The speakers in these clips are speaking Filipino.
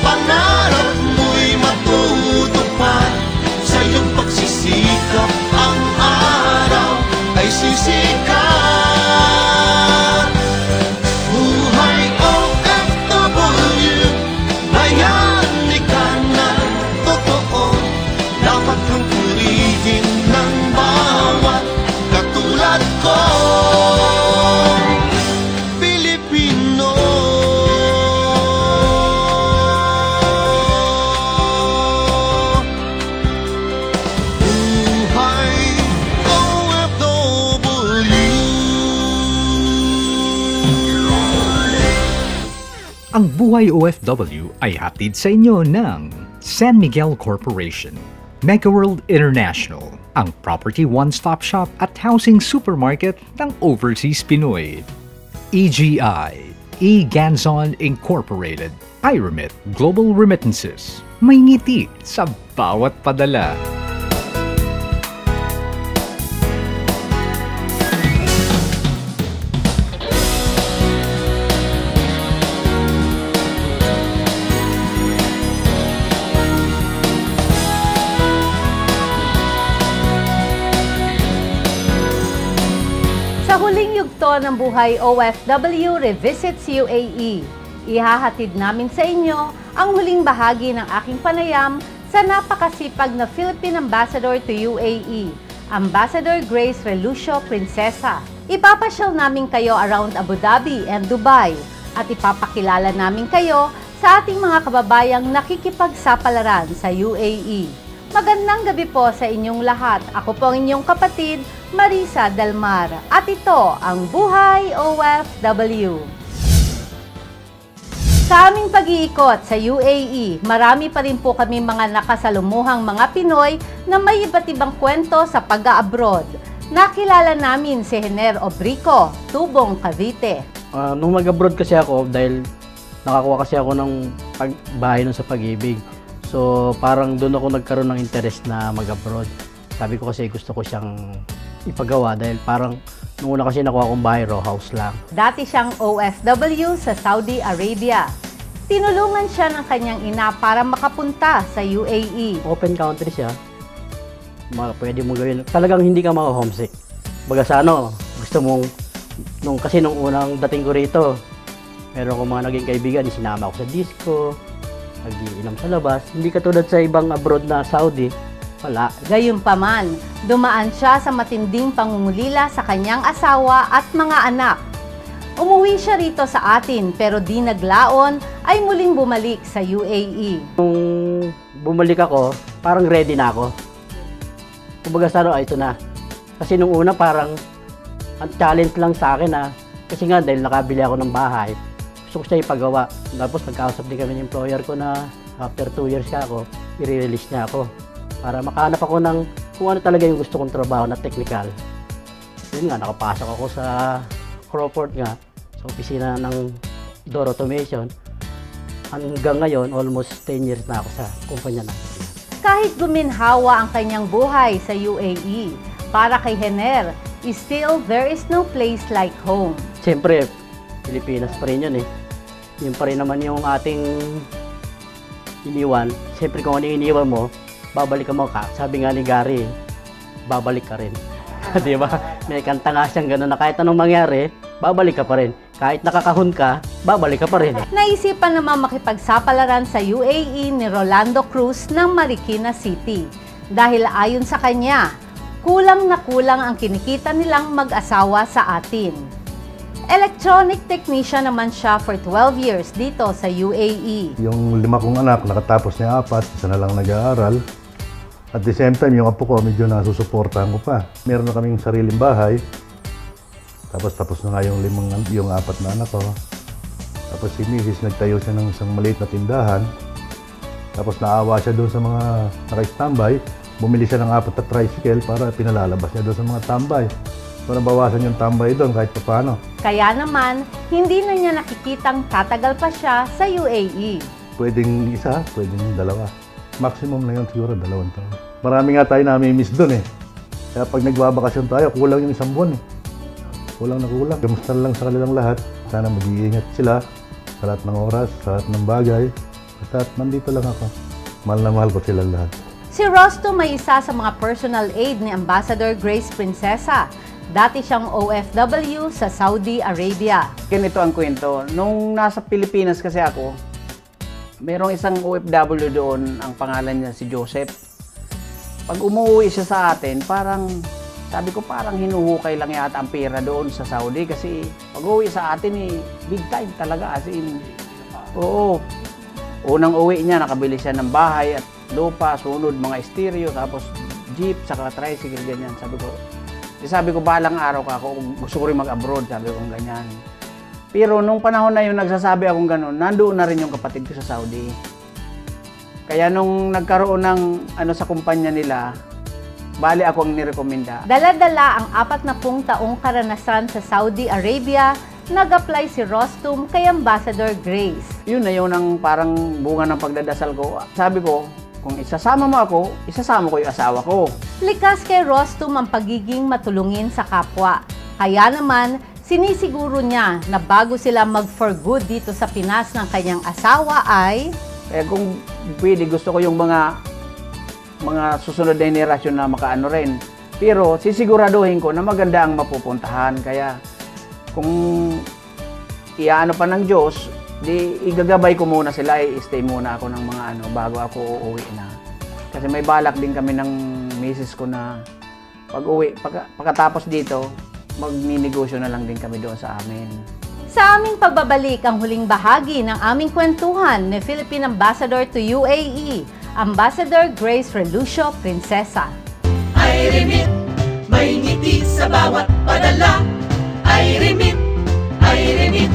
pangarap mo'y matutupad. Sa iyong pagsisikap, ang araw ay sisikat. Buhay OFW, bayani ka ng totoo. Dapat kang purihin ng bawat katulad ko. Pilipino. Buhay OFW. Ang Buhay OFW ay hatid sa inyo ng San Miguel Corporation, Mega World International, ang property one-stop shop at housing supermarket ng Overseas Pinoy. EGI, E-Ganzon Incorporated, iRemit Global Remittances, may ngiti sa bawat padala. Sa huling yugto ng Buhay OFW Revisits UAE, ihahatid namin sa inyo ang huling bahagi ng aking panayam sa napakasipag na Philippine Ambassador to UAE, Ambassador Grace Relucio Princesa. Ipapasyal namin kayo around Abu Dhabi and Dubai at ipapakilala namin kayo sa ating mga kababayang nakikipagsapalaran sa UAE. Magandang gabi po sa inyong lahat. Ako po ang inyong kapatid, Marisa Dalmar. At ito ang Buhay OFW. Sa aming pag-iikot sa UAE, marami pa rin po kami mga nakasalumuhang mga Pinoy na may iba't ibang kwento sa pag-a-abroad. Nakilala namin si Hener Obrico, Tubong, Cavite. Nung mag-abroad kasi ako, dahil nakakuha kasi ako ng bahay nun sa Pag-ibig. So, parang doon ako nagkaroon ng interest na mag-abroad. Sabi ko kasi gusto ko siyang ipagawa dahil parang nung una kasi nakuha kong bahay, row house lang. Dati siyang OFW sa Saudi Arabia. Tinulungan siya ng kanyang ina para makapunta sa UAE. Open country siya. Pwede mo gawin. Talagang hindi ka ma-homesick. Baga sa gusto mong, kasi nung unang dating ko rito, meron ko mga naging kaibigan, sinama ako sa disco, nag-iinom sa labas. Hindi katulad sa ibang abroad na Saudi, wala. Gayunpaman, dumaan siya sa matinding pangungulila sa kanyang asawa at mga anak. Umuwi siya rito sa atin pero di naglaon ay muling bumalik sa UAE. Nung bumalik ako, parang ready na ako. Kumbaga sa ito na. Kasi nung una parang ang challenge lang sa akin kasi nga dahil nakabili ako ng bahay, gusto ko siya ipagawa. Tapos nagkausap din kami ng employer ko na after 2 years ako, i-release niya ako. Para makahanap ako ng kung ano talaga yung gusto kong trabaho na technical. Yun nga, nakapasok ako sa Crawford nga, sa opisina ng Door Automation. Hanggang ngayon, almost 10 years na ako sa kumpanya na. Kahit guminhawa ang kanyang buhay sa UAE, para kay Hener, still there is no place like home. Siyempre, Pilipinas pa rin yun eh. Yun pa rin naman yung ating iniwan. Siyempre kung ano iniwan mo, babalik ka mo ka. Sabi nga ni Gary, babalik ka rin. Di ba? May kanta nga siyang gano'n na kahit anong mangyari, babalik ka pa rin. Kahit nakakahon ka, babalik ka pa rin. Naisipan naman makipagsapalaran sa UAE ni Rolando Cruz ng Marikina City. Dahil ayon sa kanya, kulang na kulang ang kinikita nilang mag-asawa sa atin. Electronic technician naman siya for 12 years dito sa UAE. Yung 5 kong anak, nakatapos niya 4, isa na lang nag-aaral. At the same time, yung apo ko, medyo nasusuportahan ko pa. Meron na kaming sariling bahay. Tapos na nga yung 4 na anak ko. Tapos si Mrs. nagtayo siya ng isang maliit na tindahan. Tapos naawa siya doon sa mga naka-standby. Bumili siya ng 4 na tricycle para pinalalabas niya doon sa mga tambay. So nabawasan yung tambay doon kahit paano. Kaya naman, hindi na niya nakikitang tatagal pa siya sa UAE. Pwedeng isa, pwedeng 2. Maximum na yun siguro 2 taon. Marami nga tayo nami-miss doon eh. Kaya pag nagbabakasyon tayo, kulang yung 1 buwan eh. Kulang na kulang. Kamusta lang sa kanilang lahat. Sana mag-iingat sila. sa lahat ng oras, sa lahat ng bagay. Basta nandito lang ako. Mahal na mahal ko sila lahat. Si Rostum ay isa sa mga personal aide ni Ambassador Grace Princesa. Dati siyang OFW sa Saudi Arabia. Ganito ang kwento. Nung nasa Pilipinas kasi ako, mayroong isang OFW doon, ang pangalan niya si Joseph. Pag umuwi siya sa atin, sabi ko parang hinuhukay lang yata ang pera doon sa Saudi kasi pag uwi sa atin big time talaga as in. Oo. Unang uwi niya, nakabili siya ng bahay at lupa, sunod mga stereo, tapos jeep, saka tricycle, ganyan. Sabi ko, balang araw ka ako, gusto ko rin mag-abroad, sabi ko ganyan. Pero nung panahon na yun, nagsasabi akong gano'n, nandoon na rin yung kapatid ko sa Saudi. Kaya nung nagkaroon ng sa kumpanya nila, bali ako ang nirekomenda. Dala-dala ang 40 taong karanasan sa Saudi Arabia, nag-apply si Rostum kay Ambassador Grace. Yun na yun ang parang bunga ng pagdadasal ko. Sabi ko, kung isasama mo ako, isasama ko yung asawa ko. Likas kay Rostum ang pagiging matulungin sa kapwa. Kaya naman, sinisiguro niya na bago sila mag-for good dito sa Pinas ng kanyang asawa ay... kung pwede, gusto ko yung mga susunod na henerasyon na makaano rin. Pero sisiguraduhin ko na maganda ang mapupuntahan. Kaya kung iano pa ng Diyos, di igagabay ko muna sila, i-stay muna ako ng mga bago ako uuwi na. Kasi may balak din kami ng misis ko na pag-uwi, pagkatapos dito, magninegosyo na lang din kami doon sa amin. Sa aming pagbabalik ang huling bahagi ng aming kwentuhan ni Philippine Ambassador to UAE, Ambassador Grace Relucio Princesa. Ay remit, may ngiti sa bawat padala. Ay remit, ay remit.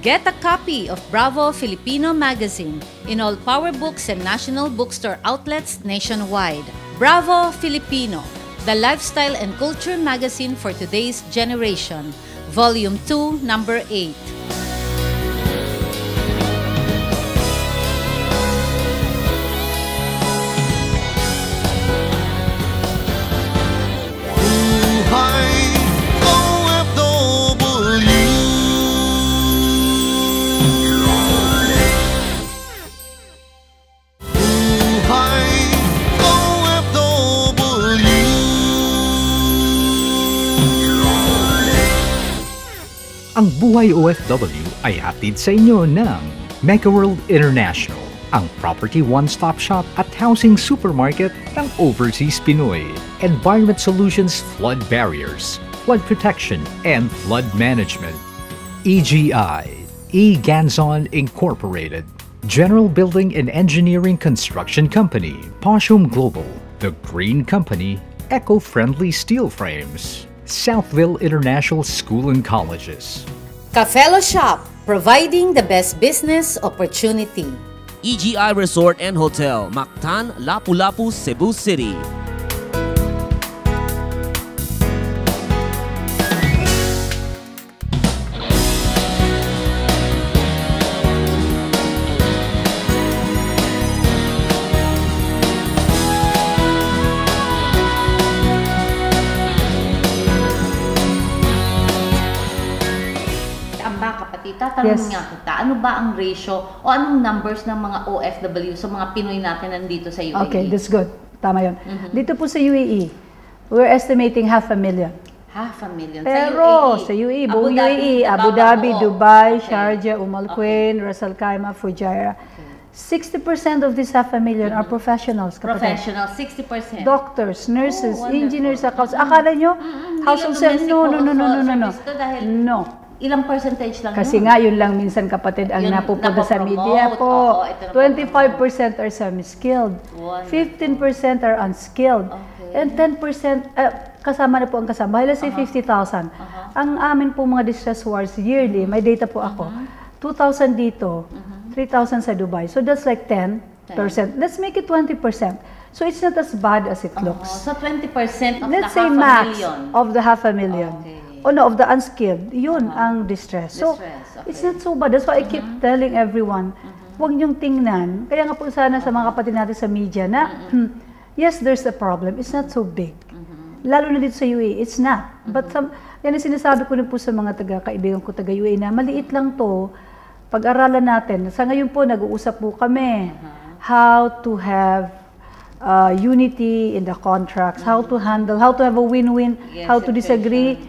Get a copy of Bravo Filipino magazine in all Power Books and National Bookstore outlets nationwide. Bravo Filipino, the lifestyle and culture magazine for today's generation. Volume 2, number 8. Ang Buhay OFW ay hatid sa inyo ng Mega World International, ang property one-stop shop at housing supermarket ng Overseas Pinoy. Environment Solutions Flood Barriers, Flood Protection and Flood Management. EGI, E-Ganzon Incorporated. General Building and Engineering Construction Company, Poshum Global, The Green Company, Eco-Friendly Steel Frames. Southville International School and Colleges. Cafello Shop, providing the best business opportunity. EGI Resort and Hotel, Mactan, Lapu-Lapu, Cebu City. Tatanungin nga kita, ano ba ang ratio o anong numbers ng mga OFW sa mga Pinoy natin nandito sa UAE? Okay, that's good. Tama yun. Dito po sa UAE, we're estimating 500,000. 500,000. Pero sa UAE, buong UAE, Abu Dhabi, Dubai, Sharjah, Al Quwain, Ras Al Khaimah, Fujairah. 60% of these 500,000 are professionals. Professional, 60%. Doctors, nurses, engineers, accounts. Akala nyo, household self? No. No. Ilang percentage lang Kasi nga, yun lang minsan kapatid ang napupunta sa media po. 25% are semi-skilled. 15% are unskilled. And 10% kasama na po ang kasama. Let's say 50,000. Ang amin po mga distress wards yearly, may data po ako. 2,000 dito, 3,000 sa Dubai. So that's like 10%. Let's make it 20%. So it's not as bad as it looks. So 20% of Let's the say half max a million. of the 500,000. Oh no, of the unskilled. Yun ang distress. So, it's not so bad. That's why I keep telling everyone, huwag niyong tingnan. Kaya nga po sana sa mga kapatid natin sa media na, yes, there's a problem. It's not so big. Lalo na dito sa UAE, it's not. But Yan ang sinasabi ko rin po sa mga taga-kaibigan ko taga-UAE na maliit lang to, pag-aralan natin. Sa ngayon po, nag-uusap po kami how to have unity in the contracts, how to handle, how to have a win-win, how to disagree,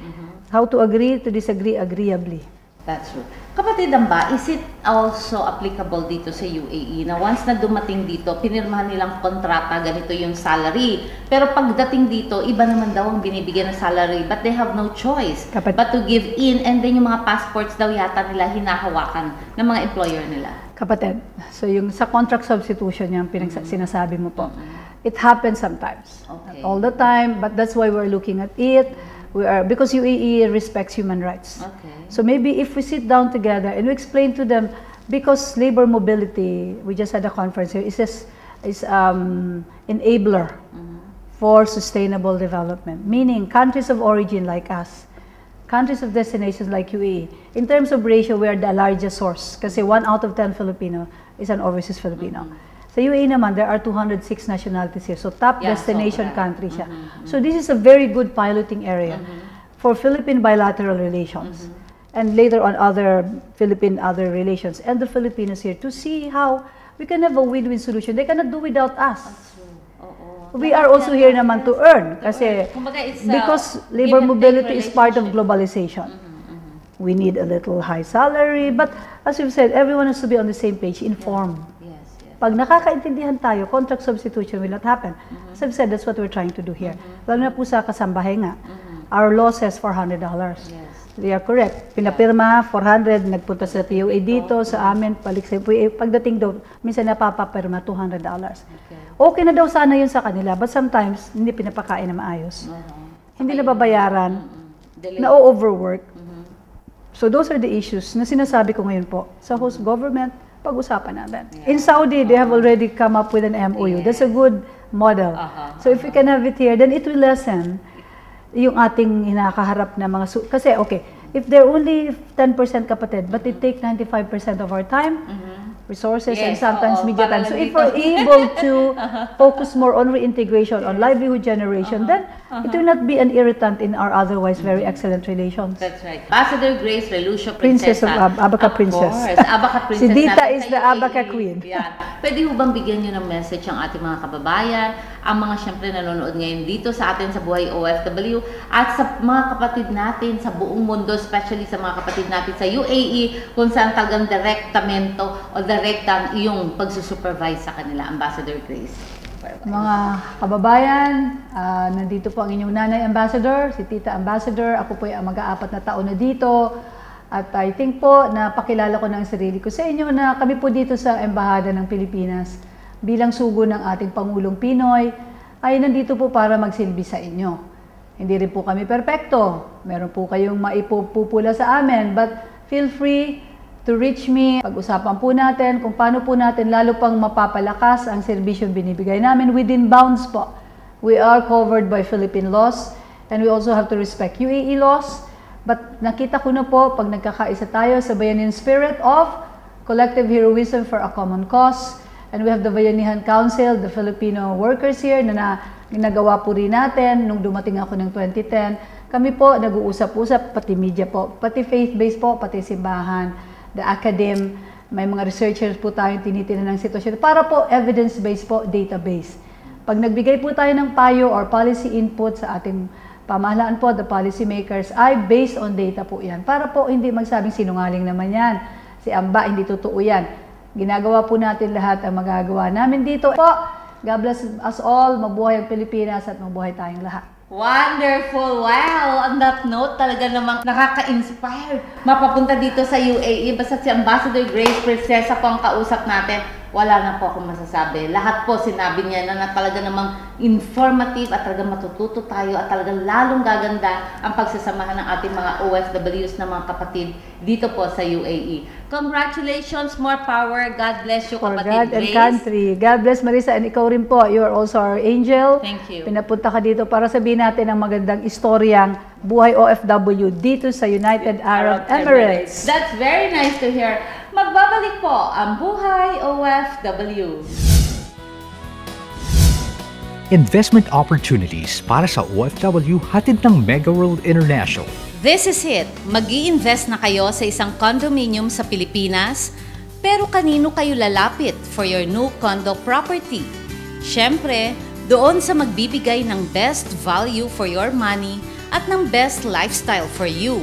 how to agree to disagree agreeably. That's true. Kapatid Amba, is it also applicable dito sa UAE na once na dumating dito, pinirmahan nilang kontrata, ganito yung salary. Pero pagdating dito, iba naman daw ang binibigyan ng salary, but they have no choice but to give in, and then yung mga passports daw yata nila hinahawakan ng mga employer nila. Kapatid, so yung sa contract substitution yung sinasabi mo po, it happens sometimes. Not all the time, but that's why we're looking at it. Because UAE respects human rights. So maybe if we sit down together and we explain to them, because labor mobility, we just had a conference here, is enabler for sustainable development. Meaning countries of origin like us, countries of destinations like UAE, in terms of ratio, we are the largest source. Kasi 1 out of 10 Filipino is an overseas Filipino. Sa UAE naman, there are 206 nationalities here. So top destination country siya. So this is a very good piloting area for Philippine bilateral relations. And later on other relations and the Filipinos here to see how we can have a win-win solution. They cannot do without us. We are also here naman to earn. Kasi because labor mobility is part of globalization. We need a little high salary, but as you've said, everyone has to be on the same page, informed. Pag nakakaintindihan tayo, contract substitution will not happen. As I've said, that's what we're trying to do here. Lalo na po sa kasambahay nga. Our law says $400. They are correct. Pinapirma, 400, nagpunta sa POA dito, sa amin, balik sa POA. Pagdating daw, minsan napapapirma, $200. Okay na daw sana yun sa kanila, but sometimes, hindi pinapakain na maayos. Hindi nababayaran, na-overwork. So those are the issues na sinasabi ko ngayon po sa host government, pag-usapan natin. In Saudi, they have already come up with an MOU. That's a good model. So if we can have it here, then it will lessen yung ating hinakaharap na mga... Kasi, okay, if they're only 10% kapatid, but they take 95% of our time, resources, and sometimes media time. So if we're able to focus more on reintegration, on livelihood generation, then it will not be an irritant in our otherwise very excellent relations. That's right. Ambassador Grace Relucio, Princess of Abaca Princess. Abaca Princess. Si Dita is the Abaca Queen. Pwede ho bang bigyan nyo ng message ang ating mga kababayan, ang mga syempre nanonood ngayon dito sa atin sa Buhay OFW, at sa mga kapatid natin sa buong mundo, especially sa mga kapatid natin sa UAE, kung saan talagang direktamento o direktang iyong pagsusupervise sa kanila, Ambassador Grace. Mga kababayan, nandito po ang inyong nanay ambassador, si Tita Ambassador. Ako po ay mag-aapat na taon na dito. At I think po, napakilala ko ng sarili ko sa inyo na kami po dito sa Embahada ng Pilipinas bilang sugo ng ating Pangulong Pinoy ay nandito po para magsilbi sa inyo. Hindi rin po kami perpekto. Meron po kayong maipupula sa amin, but feel free to reach me. Pag-usapan po natin kung paano po natin lalo pang mapapalakas ang serbisyong binibigay namin within bounds po. We are covered by Philippine laws and we also have to respect UAE laws. But nakita ko na po pag nagkakaisa tayo sa Bayanihan spirit of collective heroism for a common cause. And we have the Bayanihan Council, the Filipino workers here na ginagawa po rin natin nung dumating ako ng 2010. Kami po nag-uusap-usap, pati media po, pati faith-based po, pati simbahan, the academe, may mga researchers po tayong tinitingnan ng sitwasyon para po evidence-based po, database. Pag nagbigay po tayo ng payo or policy input sa ating pamahalaan po, the policy makers, ay based on data po yan. Para po hindi magsabing sinungaling naman yan. Si Amba, hindi totoo yan. Ginagawa po natin lahat ang magagawa namin dito. Po, God bless us all. Mabuhay ang Pilipinas at mabuhay tayong lahat. Wonderful! Wow! On that note, talaga namang nakaka-inspire. Mapapunta dito sa UAE. Basta si Ambassador Grace Princesa po ang kausap natin. Wala na po akong masasabi. Lahat po sinabi niya na talaga namang informative at talagang matututo tayo at talagang lalong gaganda ang pagsasamahan ng ating mga OFWs na mga kapatid dito po sa UAE. Congratulations, more power. God bless you, For kapatid God Grace. and country. God bless, Marisa, and ikaw rin po. You are also our angel. Thank you. Pinapunta ka dito para sabihin natin ang magandang istoryang buhay OFW dito sa United Arab Emirates. That's very nice to hear. Magbabalik po ang Buhay OFW. investment opportunities para sa OFW hatid ng Mega World International. This is it. Mag-i-invest na kayo sa isang condominium sa Pilipinas, pero kanino kayo lalapit for your new condo property? Siyempre, doon sa magbibigay ng best value for your money at ng best lifestyle for you.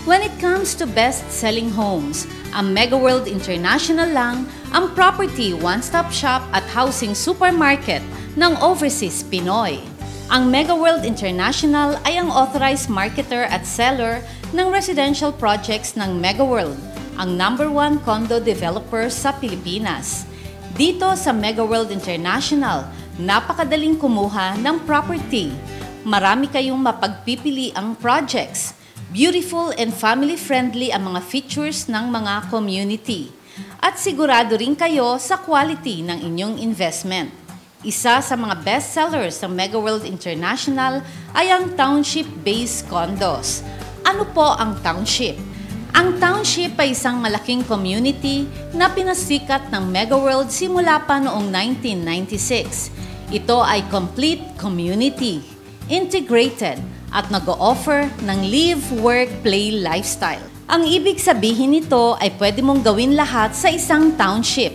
When it comes to best-selling homes, ang Mega World International lang ang property one-stop shop at housing supermarket ng overseas Pinoy. Ang Mega World International ay ang authorized marketer at seller ng residential projects ng Mega World, ang #1 condo developer sa Pilipinas. Dito sa Mega World International, napakadaling kumuha ng property. Marami kayong mapagpipili ang projects. Beautiful and family-friendly ang mga features ng mga community. At sigurado rin kayo sa quality ng inyong investment. Isa sa mga best sellers ng Mega World International ay ang township-based condos. Ano po ang township? Ang township ay isang malaking community na pinasikat ng Mega World simula pa noong 1996. Ito ay complete community, integrated, at nag-o-offer ng live, work, play lifestyle. Ang ibig sabihin nito ay pwede mong gawin lahat sa isang township.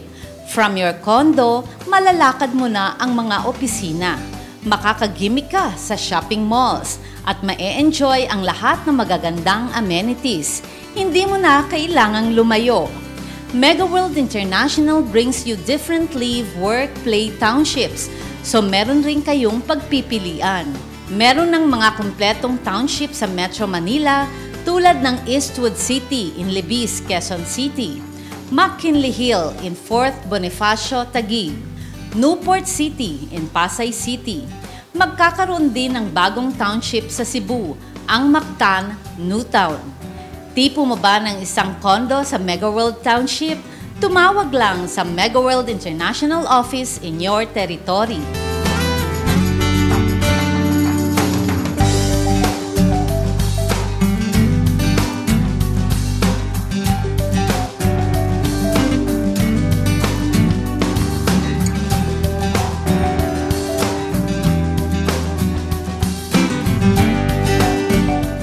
From your condo, malalakad mo na ang mga opisina. Makakagimik ka sa shopping malls at ma-e-enjoy ang lahat ng magagandang amenities. Hindi mo na kailangang lumayo. Mega World International brings you different live, work, play townships. So meron rin kayong pagpipilian. Meron ng mga kumpletong township sa Metro Manila tulad ng Eastwood City in Libis, Quezon City, McKinley Hill in 4th Bonifacio, Taguig, Newport City in Pasay City. Magkakaroon din ng bagong township sa Cebu, ang Mactan, Newtown. Tipo mo ba ng isang condo sa Mega World Township? Tumawag lang sa Mega World International Office in your territory.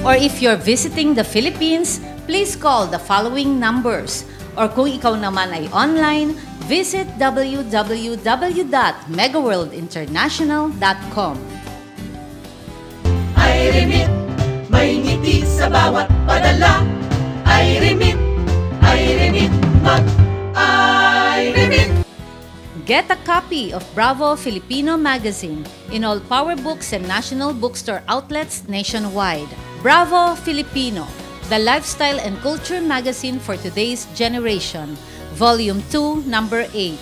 Or if you're visiting the Philippines, please call the following numbers. Or kung ikaw naman ay online, visit www.megaworldinternational.com. iRemit, may ngiti sa bawat padala. iRemit, iRemit. Get a copy of Bravo Filipino magazine in all Power Books and National Bookstore outlets nationwide. Bravo Filipino, the lifestyle and culture magazine for today's generation. Volume 2, number 8.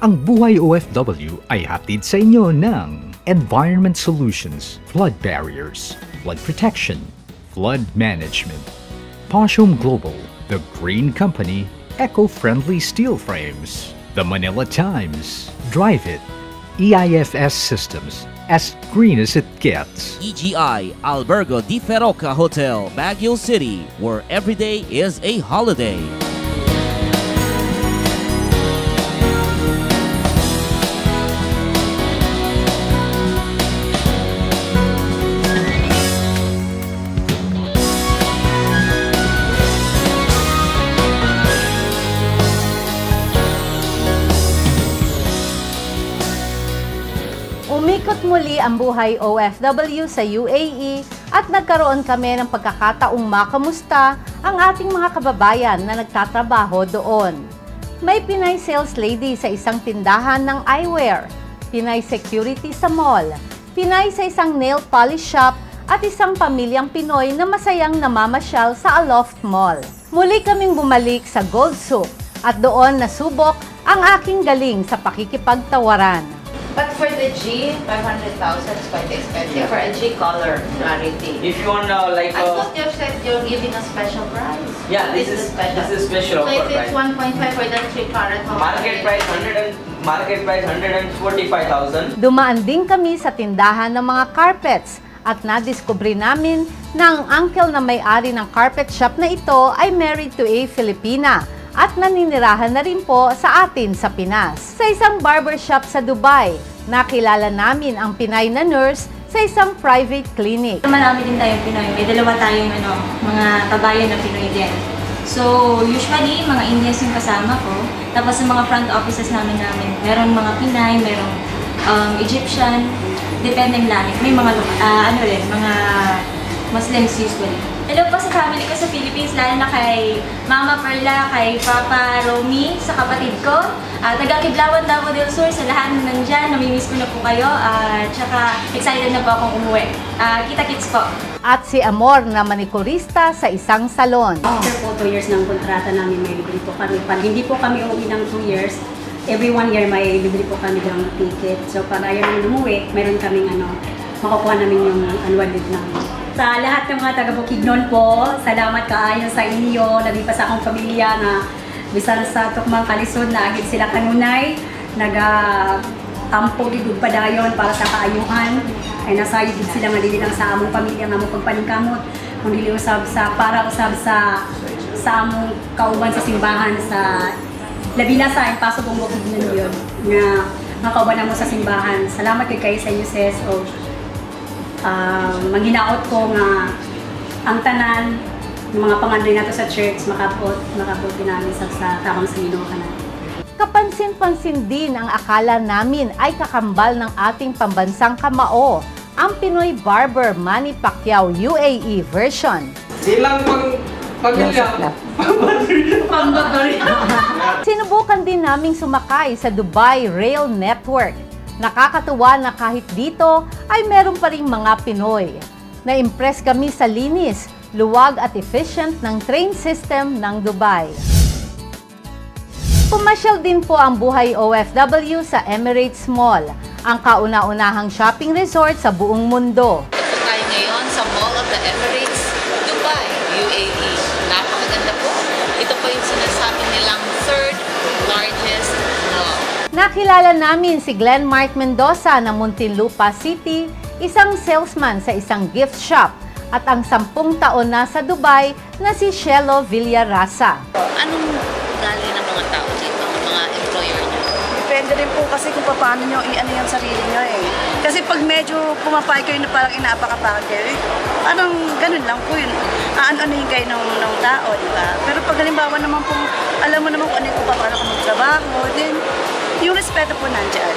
Ang Buhay OFW ay hatid sa inyo ng Environment Solutions, Flood Barriers, Flood Protection, Flood Management, Poshum Global, The Green Company, Eco-Friendly Steel Frames, The Manila Times, Drive It, EIFS Systems, as green as it gets. EGI Albergo Di Feroca Hotel, Baguio City, where every day is a holiday. Umikot muli ang Buhay OFW sa UAE at nagkaroon kami ng pagkakataong makamusta ang ating mga kababayan na nagtatrabaho doon. May Pinay sales lady sa isang tindahan ng eyewear, Pinay security sa mall, Pinay sa isang nail polish shop at isang pamilyang Pinoy na masayang namamasyal sa Aloft Mall. Muli kaming bumalik sa Gold Soup at doon nasubok ang aking galing sa pakikipagtawaran. But for the G, 500,000 is quite expensive for a G color clarity. If you want like I thought you said you're giving a special price. yeah, this is special So offer if it's price. 1.5 for the 3 carat, Market price 145,000. Dumaan din kami sa tindahan ng mga carpets at nadiskubre namin na ang uncle na may-ari ng carpet shop na ito ay married to a Filipina at naninirahan na rin po sa atin sa Pinas. Sa isang barbershop sa Dubai, nakilala namin ang Pinay na nurse sa isang private clinic. Marami din tayong Pinoy. May dalawa tayong mga kabayan na Pinoy din. So, usually, mga Indians yung kasama ko. Tapos sa mga front offices namin, meron mga Pinay, merong Egyptian, depending lahi. May mga, mga Muslims usually. Hello po sa family ko sa Philippines, lalo na kay Mama Perla, kay Papa Romy, sa kapatid ko. Taga-Kidlawan, Davao del Sur, sa lahat na nandyan, namimiss ko na po kayo. Tsaka excited na po akong umuwi. Kita-kits po. At si Amor na manikurista sa isang salon. After po 2 years ng kontrata namin, may libre po kami. Pag hindi po kami uuwi ng 2 years, every 1 year may libre po kami ng ticket. So para ayaw namin umuwi, meron kaming makukuha namin yung annual leave namin. Sa lahat ng mga taga-Bukidnon po, salamat kaayo sa inyo. Nabipas akong pamilya nga bisan sa tukmang kalisod na agad sila kanunay. Ampo gid padayon para sa kaayuhan. Ay nasayo gid sila nga dili lang sa among pamilya nga among pagpaningkamot, kundi usab sa para usab sa among kauban sa simbahan sa labi na sa pasok ng Bukidnon yun nga makauban namo sa simbahan. Salamat kay sa inyo sis o maghinaot ko nga ang tanan ng mga pangandoy nato sa church makabot namin sa tamang Ginoo kanan. Kapansin-pansin din ang akala namin ay kakambal ng ating pambansang kamao, ang Pinoy Barber Manny Pacquiao UAE version. Silang pamilya. Sinubukan din naming sumakay sa Dubai Rail Network. Nakakatuwa na kahit dito ay meron pa ring mga Pinoy. Na-impress kami sa linis, luwag at efficient ng train system ng Dubai. Pumasyal din po ang buhay OFW sa Emirates Mall, ang kauna-unahang shopping resort sa buong mundo. Ito tayo ngayon sa Mall of the Emirates, Dubai, UAE. Napakaganda po. Ito po yung sinasabi nilang third largest mall. Nakilala namin si Glenn Mark Mendoza ng Muntinlupa City, isang salesman sa isang gift shop, at ang 10 taon na sa Dubai na si Shelo Villarasa. Anong ugali ng mga tao dito, ng mga employer niyo? Depende rin po kasi kung paano nyo i-ano yung sarili nyo eh. Kasi pag medyo pumapay kayo na parang inaapakapakad kayo, parang ganun lang po yun. Ano-anohin kayo ng tao, di ba? Pero pag halimbawa naman po, alam mo naman kung ano yung paano ka magtrabaho, then yung respeto po nandyan.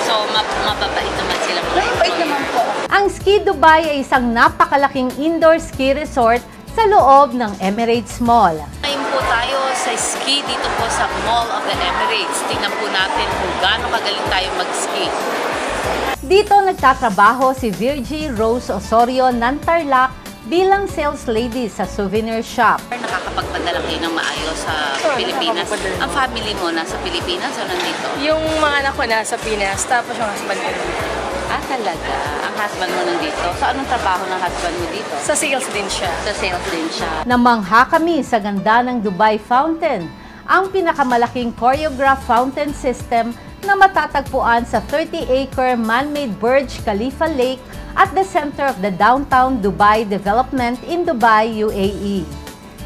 So, mapapait naman sila mga employer. Mapapait naman po. Ang Ski Dubai ay isang napakalaking indoor ski resort sa loob ng Emirates Mall. Ngayon po tayo sa ski dito po sa Mall of the Emirates. Tingnan po natin kung gaano kagaling tayo mag-ski. Dito nagtatrabaho si Virgie Rose Osorio ng Tarlac bilang sales lady sa souvenir shop. Nakakapagpadala kayo ng maayos sa Pilipinas. Ang family mo nasa Pilipinas o nandito? Yung mga anak ko nasa Pinas, tapos yung husband ko nandito. Ah, talaga? Ang husband mo nandito? So, anong trabaho ng husband mo dito? Sa sales din siya. Sa sales din siya. Namangha kami sa ganda ng Dubai Fountain, ang pinakamalaking choreograph fountain system na matatagpuan sa 30-acre man-made Burj Khalifa Lake at the center of the downtown Dubai development in Dubai, UAE.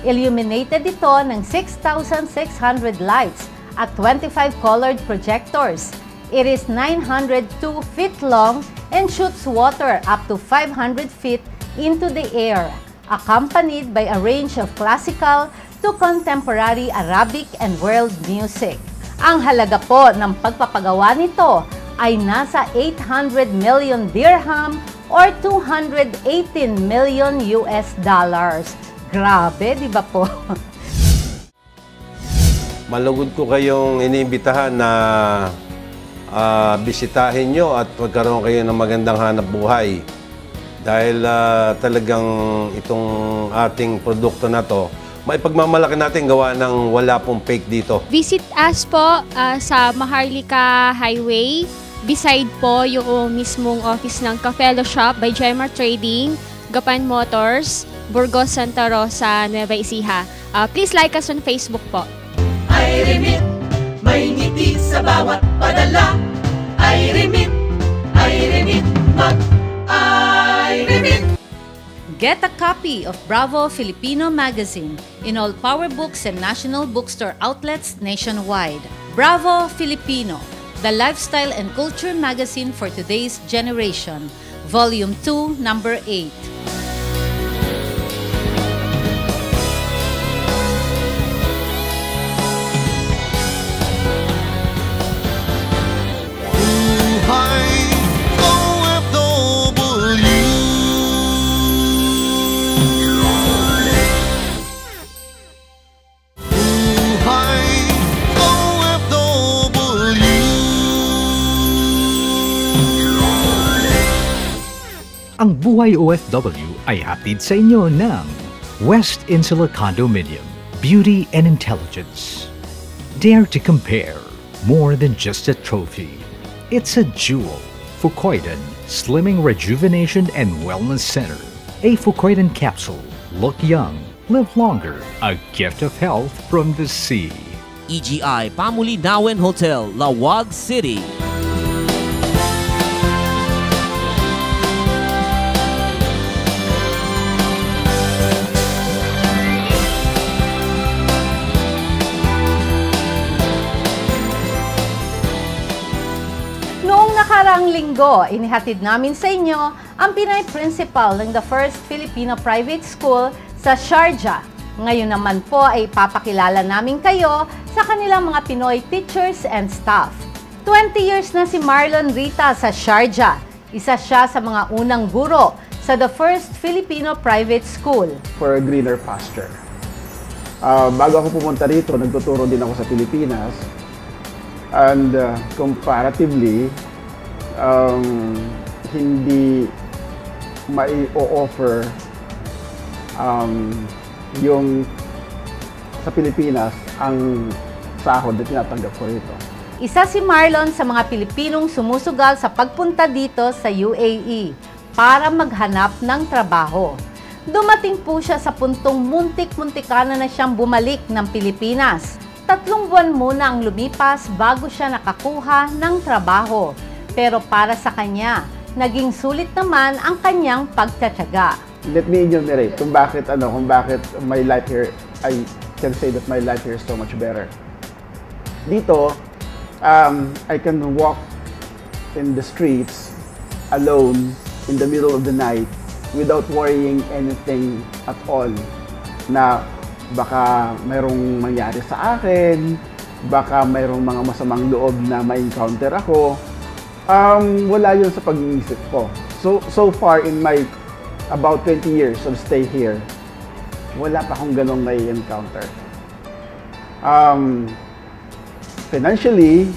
Illuminated ito ng 6,600 lights at 25 colored projectors. It is 902 feet long and shoots water up to 500 feet into the air, accompanied by a range of classical to contemporary Arabic and world music. Ang halaga po ng pagpapagawa nito ay nasa 800 million dirham or 218 million US dollars. Grabe, di ba po? Malugod ko kayong iniimbitahan na bisitahin nyo at magkaroon kayo ng magandang hanap buhay. Dahil talagang itong ating produkto na to, maipagmamalaki natin gawa ng wala pong fake dito. Visit us po sa Maharlika Highway, beside po yung mismong office ng Cafelo Shop by Gemar Trading, Gapan Motors, Burgos, Santa Rosa, Nueva Ecija. Please like us on Facebook po. iRemit, may ngiti sa bawat padala. iRemit, mag-iRemit. Get a copy of Bravo Filipino magazine in all Power Books and National Bookstore outlets nationwide. Bravo Filipino, the lifestyle and culture magazine for today's generation. Volume 2, number 8. Ang Buhay OFW ay hatid sa inyo ng West Insula Condominium, Beauty and Intelligence. Dare to compare, more than just a trophy. It's a jewel. Fucoidan, Slimming Rejuvenation and Wellness Center. A Fucoidan capsule. Look young, live longer. A gift of health from the sea. EGI Pamulinawen Hotel, Lawag City. Nakarang linggo, inihatid namin sa inyo ang Pinay Principal ng the first Filipino private school sa Sharjah. Ngayon naman po ay papakilala namin kayo sa kanilang mga Pinoy teachers and staff. 20 years na si Marlon Rita sa Sharjah. Isa siya sa mga unang guro sa the first Filipino private school. For a greener pasture. Bago ako pumunta rito, nagtuturo din ako sa Pilipinas. And comparatively, hindi mai-offer yung sa Pilipinas ang sahod na tinatanggap ko rito. Isa si Marlon sa mga Pilipinong sumusugal sa pagpunta dito sa UAE para maghanap ng trabaho. Dumating po siya sa puntong muntik-muntikana na siyang bumalik ng Pilipinas. 3 buwan muna ang lumipas bago siya nakakuha ng trabaho. Pero para sa kanya, naging sulit naman ang kanyang pagtatyaga. Let me enumerate kung bakit my life here, I can say that my life here is so much better. Dito, I can walk in the streets alone in the middle of the night without worrying anything at all na baka mayroong mangyari sa akin, baka mayroong mga masamang loob na ma-encounter ako. Wala yun sa pag-iisip ko. So far in my about 20 years of stay here, wala pa akong ganong may encounter. Financially,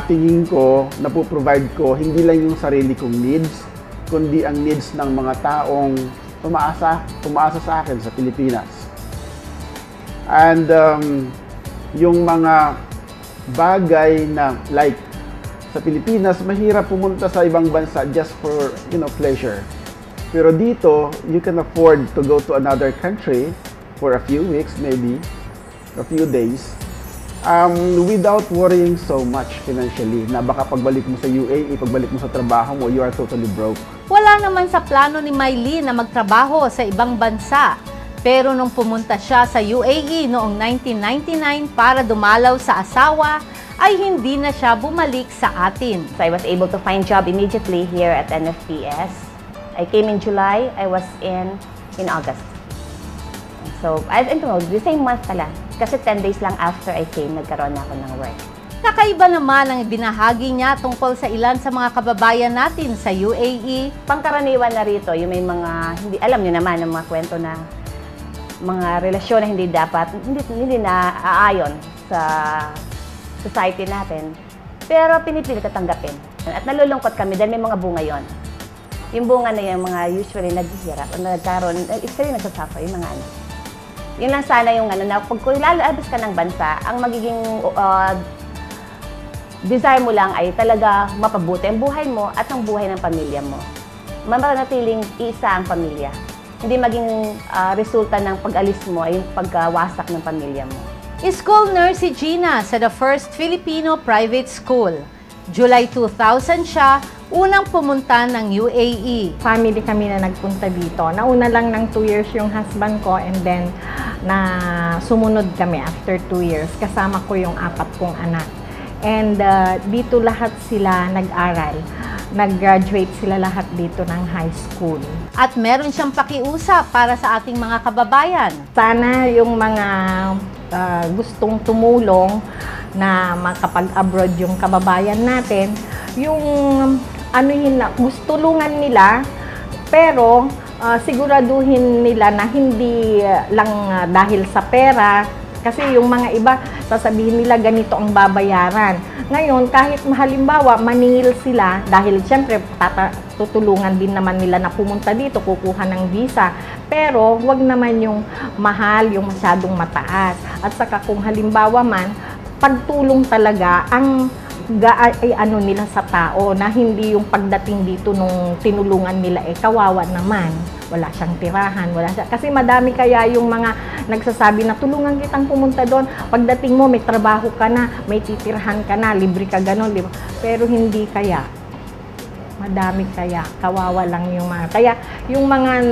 tingin ko, napoprovide ko hindi lang yung sarili kong needs, kundi ang needs ng mga taong tumaasa sa akin sa Pilipinas. And yung mga bagay na like sa Pilipinas, mahirap pumunta sa ibang bansa just for, pleasure. Pero dito, you can afford to go to another country for a few weeks, maybe, a few days, without worrying so much financially na baka pagbalik mo sa UAE, pagbalik mo sa trabaho mo, you are totally broke. Wala naman sa plano ni Mylene na magtrabaho sa ibang bansa. Pero nung pumunta siya sa UAE noong 1999 para dumalaw sa asawa, ay hindi na siya bumalik sa atin. So I was able to find job immediately here at NFPS. I came in July, I was in August. So, I don't know, the same month pala. Kasi 10 days lang after I came, nagkaroon na ako ng work. Kakaiba naman ang binahagi niya tungkol sa ilan sa mga kababayan natin sa UAE. Pangkaraniwan na rito, yung may mga, hindi, alam niyo naman, ang mga kwento na mga relasyon na hindi dapat, hindi na aayon sa society natin. Pero pinipilit at tanggapin. At nalulungkot kami dahil may mga bunga yon. Yung bunga na yung mga usually naghihirap o nagkaroon, isa rin nagsasuffer yung mga ano. Yun lang sana yung ano, na pag lalabas ka ng bansa, ang magiging desire mo lang ay talaga mapabuti ang buhay mo at ang buhay ng pamilya mo. Manatiling isa ang pamilya. Hindi maging resulta ng pag-alis mo ay yung pagwasak ng pamilya mo. School nurse si Gina sa the first Filipino private school. July 2000 siya unang pumunta ng UAE. Family kami na nagpunta dito. Nauna lang ng 2 years yung husband ko and then na sumunod kami after 2 years. Kasama ko yung 4 kong anak. And dito lahat sila nag-aral. Nag-graduate sila lahat dito ng high school. At meron siyang pakiusap para sa ating mga kababayan. Sana yung mga gustong tumulong na makapag-abroad yung kababayan natin, yung tulungan nila, pero siguraduhin nila na hindi lang dahil sa pera, kasi yung mga iba, sasabihin nila ganito ang babayaran. Ngayon, kahit halimbawa, maningil sila, dahil siyempre, tutulungan din naman nila na pumunta dito, kukuha ng visa. Pero, wag naman yung mahal, yung masyadong mataas. At saka kung halimbawa man, pagtulong talaga ang nila sa tao na hindi yung pagdating dito nung tinulungan nila kawawa naman. Wala siyang tirahan, kasi madami kaya yung mga nagsasabi na tulungan kitang pumunta doon. Pagdating mo may trabaho ka na, may titirhan ka na, libre ka ganon, di ba? Pero hindi kaya. Madami kaya, kawawa lang yung mga. Kaya yung mga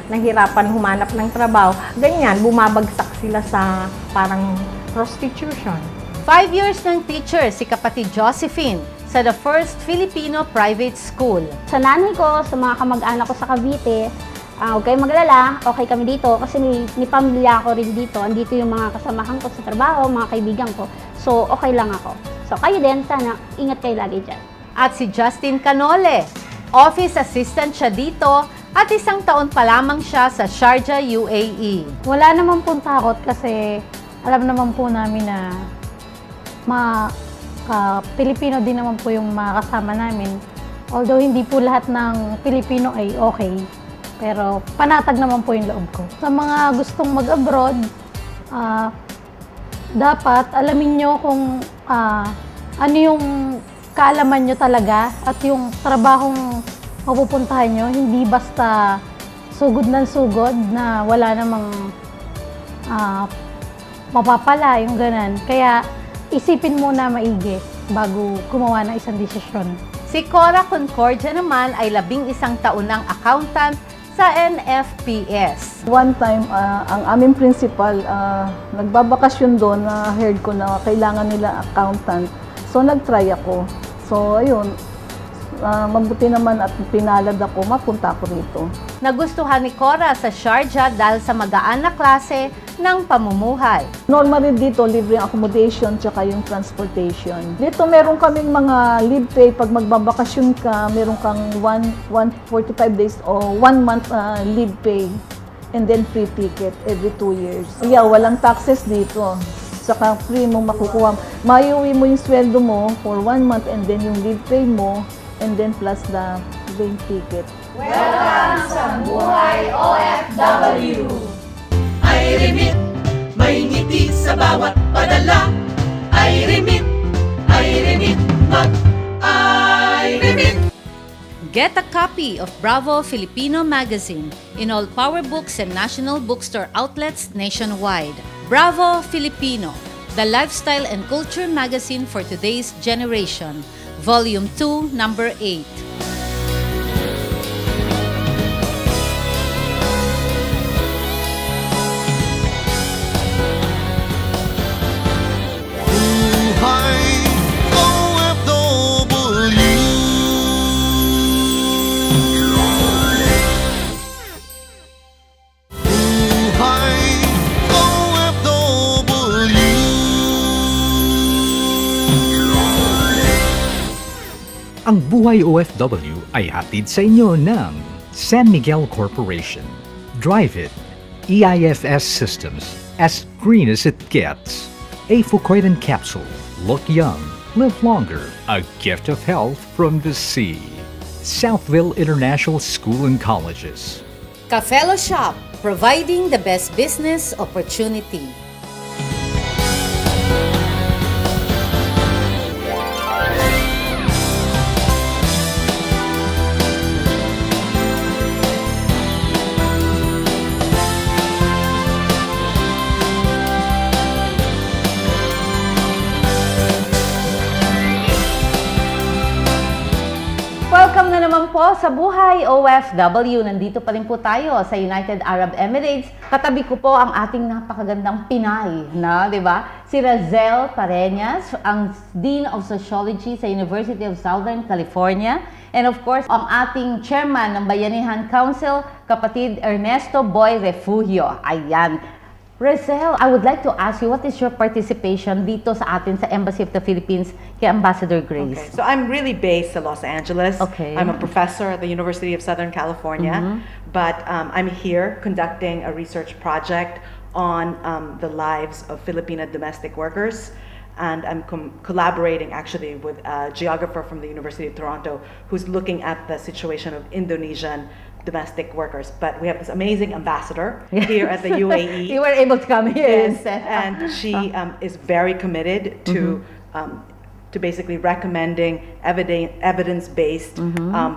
nahirapan humanap ng trabaho, ganyan, bumabagsak sila sa parang prostitution. 5 years ng teacher si kapatid Josephine sa the first Filipino private school. Sa nanay ko, sa mga kamag-anak ko sa Cavite, huwag kayong maglala, okay kami dito kasi may pamilya ko rin dito. Andito yung mga kasamahan ko sa trabaho, mga kaibigan ko. So, okay lang ako. So, kayo din, sana ingat kayo lagi dyan. At si Justin Canole, office assistant siya dito at 1 taon pa lamang siya sa Sharjah, UAE. Wala naman pong takot kasi alam naman po namin na Pilipino din naman po yung mga kasama namin. Although hindi po lahat ng Pilipino ay okay, pero panatag naman po yung loob ko. Sa mga gustong mag-abroad, dapat alamin nyo kung ano yung kaalaman nyo talaga at yung trabahong mapupuntahan nyo, hindi basta sugod ng sugod na wala namang mapapala, yung ganan. Kaya isipin muna maigi bago gumawa ng isang desisyon. Si Cora Concordia naman ay 11 taon ng accountant sa NFPS. One time, ang aming principal, nagbabakasyon doon, heard ko na kailangan nila accountant. So, nag-try ako. So, ayun, mabuti naman at pinalad ako, mapunta ako rito. Nagustuhan ni Cora sa Sharjah dahil sa magaan na klase ng pamumuhay. Normally dito, libre ang accommodation tsaka yung transportation. Dito meron kaming mga leave pay. Pag magbabakasyon ka, meron kang 145 days o 1 month leave pay. And then free ticket every 2 years. Yeah, walang taxes dito. Saka free mo makukuha. Maiuwi mo yung sweldo mo for 1 month and then yung leave pay mo and then plus the plane ticket. Welcome sa Buhay OFW! iRemit, may ngiti sa bawat padala. iRemit, mag-iRemit. Get a copy of Bravo Filipino magazine in all Power Books and National Bookstore outlets nationwide. Bravo Filipino, the lifestyle and culture magazine for today's generation. Volume 2, number 8. Ang Buhay OFW ay hatid sa inyo ng San Miguel Corporation. Drive it. EIFS Systems. As green as it gets. A Fucoidan capsule. Look young. Live longer. A gift of health from the sea. Southville International School and Colleges. Cafelo Shop, providing the best business opportunity. sa Buhay OFW, nandito pa rin po tayo sa United Arab Emirates. Katabi ko po ang ating napakagandang Pinay, di ba? Si Razel Pareñas, ang Dean of Sociology sa University of Southern California. And of course, ang ating chairman ng Bayanihan Council, kapatid Ernesto Boy Refugio. Ayan. Razel, I would like to ask you, what is your participation dito sa atin sa Embassy of the Philippines kay Ambassador Grace? Okay. So I'm really based in Los Angeles. Okay. I'm a professor at the University of Southern California, but I'm here conducting a research project on the lives of Filipino domestic workers. And I'm collaborating actually with a geographer from the University of Toronto who's looking at the situation of Indonesian domestic workers. But we have this amazing ambassador here at the UAE. You were able to come here. Yes, and she is very committed to basically recommending evidence-based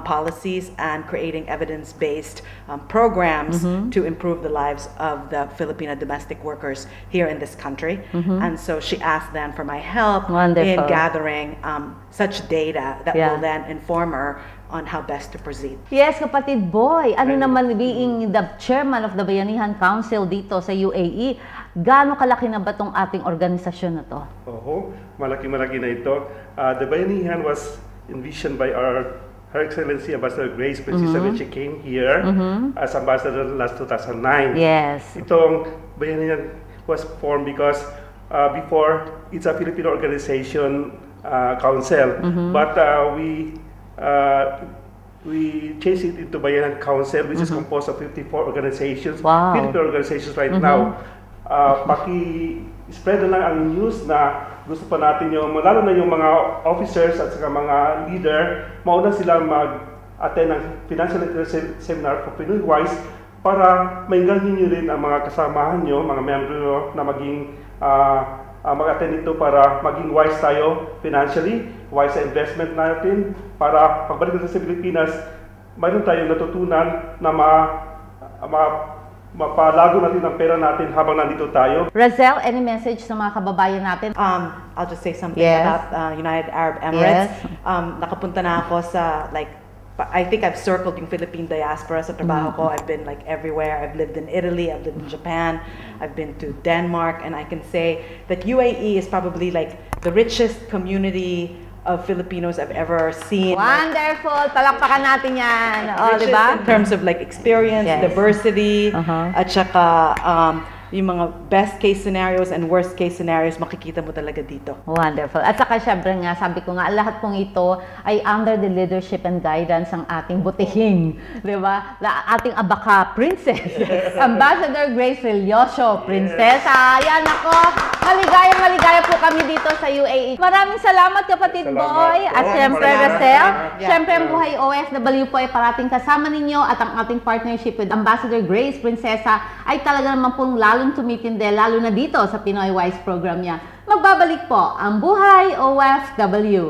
policies and creating evidence-based programs to improve the lives of the Filipino domestic workers here in this country. And so she asked then for my help in gathering such data that will then inform her on how best to proceed. Yes, kapatid Boy, ano naman being the chairman of the Bayanihan Council dito sa UAE, gaano kalaki na ba itong ating organisasyon na to? Oo, malaki-malaki na ito. The Bayanihan was envisioned by Her Excellency Ambassador Grace Princesa when she came here as ambassador last 2009. Yes. Itong Bayanihan was formed because before it's a Filipino organization council, but we changed it into Bayanihan Council, which is composed of 54 organizations, Filipino organizations right now. Paki-spread na lang ang news na gusto pa natin yung, lalo na yung mga officers at saka mga leader, mauna sila mag-attend ng financial literacy seminar for Pinoy Wise para maingganhin nyo rin ang mga kasamahan nyo, mga member nyo na maging mag-attend ito para maging wise tayo financially, wise sa investment natin, para pagbalik natin sa Pilipinas, mayroon tayong natutunan na mapalago natin ang pera natin habang nandito tayo. Razel, any message sa mga kababayan natin? I'll just say something about United Arab Emirates. Nakapunta na ako sa, I think I've circled yung Philippine diaspora sa trabaho ko. I've been everywhere. I've lived in Italy, I've lived in Japan, I've been to Denmark, and I can say that UAE is probably the richest community of Filipinos I've ever seen. Wonderful! Palakpakan natin yan. Richest diba? In terms of experience, diversity, at saka yung mga best case scenarios and worst case scenarios, makikita mo talaga dito. Wonderful. At saka syempre nga, sabi ko nga, lahat pong ito ay under the leadership and guidance ng ating butihing, di ba? Ating abaka princess, Ambassador Grace Relioso, prinsesa. Ayan ako, maligaya po kami dito sa UAE. Maraming salamat kapatid Boy, at syempre Razel. Syempre ang Buhay OFW po ay parating kasama ninyo, at ang ating partnership with Ambassador Grace Prinsesa ay talaga naman pong lalong tumitindi, lalo na dito sa Pinoy Wise program niya. Magbabalik po ang Buhay OFW.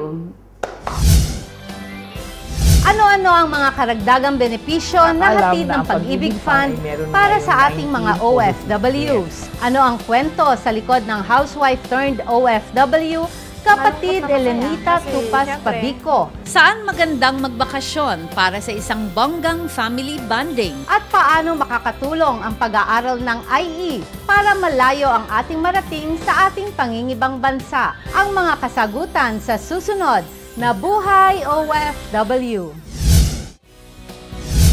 Ano-ano ang mga karagdagang benepisyo na hatid ng Pag-ibig Fund para sa ating mga OFWs? Ano ang kwento sa likod ng housewife turned OFW, kapatid Elenita Tupas Pabico? Saan magandang magbakasyon para sa isang bonggang family bonding? At paano makakatulong ang pag-aaral ng IE para malayo ang ating marating sa ating pangingibang bansa? Ang mga kasagutan sa susunod na Buhay OFW.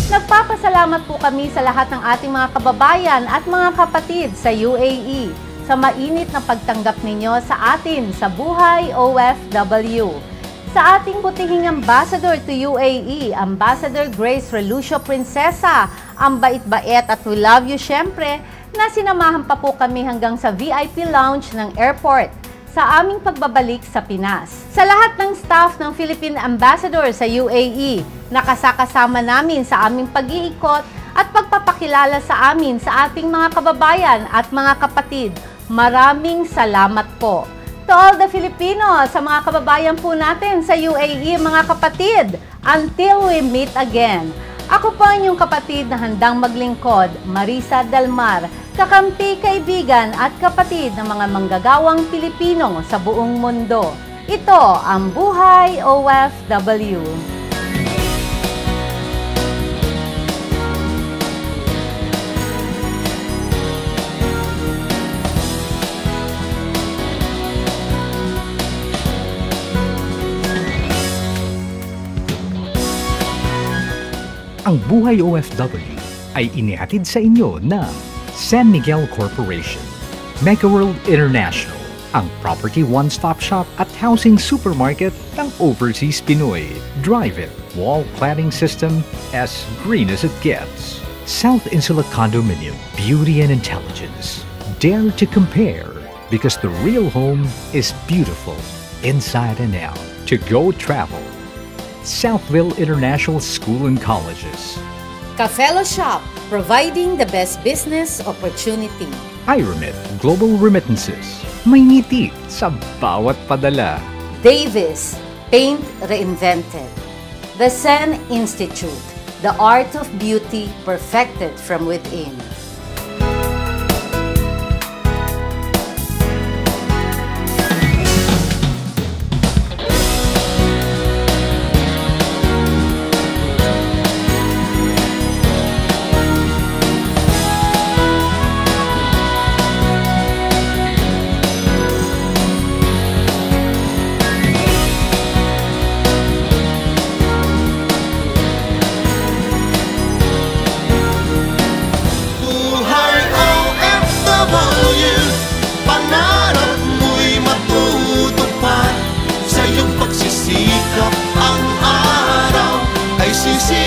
Nagpapasalamat po kami sa lahat ng ating mga kababayan at mga kapatid sa UAE sa mainit na pagtanggap ninyo sa atin sa Buhay OFW. Sa ating butihing ambassador to UAE, Ambassador Grace Relioso Prinsesa, ang bait-bait at we love you syempre, na sinamahan pa po kami hanggang sa VIP lounge ng airport sa aming pagbabalik sa Pinas. Sa lahat ng staff ng Philippine Ambassador sa UAE, nakasakasama namin sa aming pag-iikot at pagpapakilala sa amin sa ating mga kababayan at mga kapatid, maraming salamat po. To all the Filipinos, sa mga kababayan po natin sa UAE, mga kapatid, until we meet again. Ako po ang inyong kapatid na handang maglingkod, Marisa Dalmar, kakampi, kaibigan at kapatid ng mga manggagawang Pilipino sa buong mundo. Ito ang Buhay OFW. Ang Buhay OFW ay inihatid sa inyo ng San Miguel Corporation, Mega World International, ang property one-stop shop at housing supermarket ng Overseas Pinoy. Drive It wall cladding system, as green as it gets. South Insula Condominium, beauty and intelligence. Dare to compare, because the real home is beautiful inside and out. To go travel. Southville International School and Colleges. Cafelo Shop, providing the best business opportunity. iRemit Global Remittances. May ngiti sa bawat padala. Davis, Paint Reinvented. The Sen Institute, the art of beauty perfected from within. Ang araw ay sisi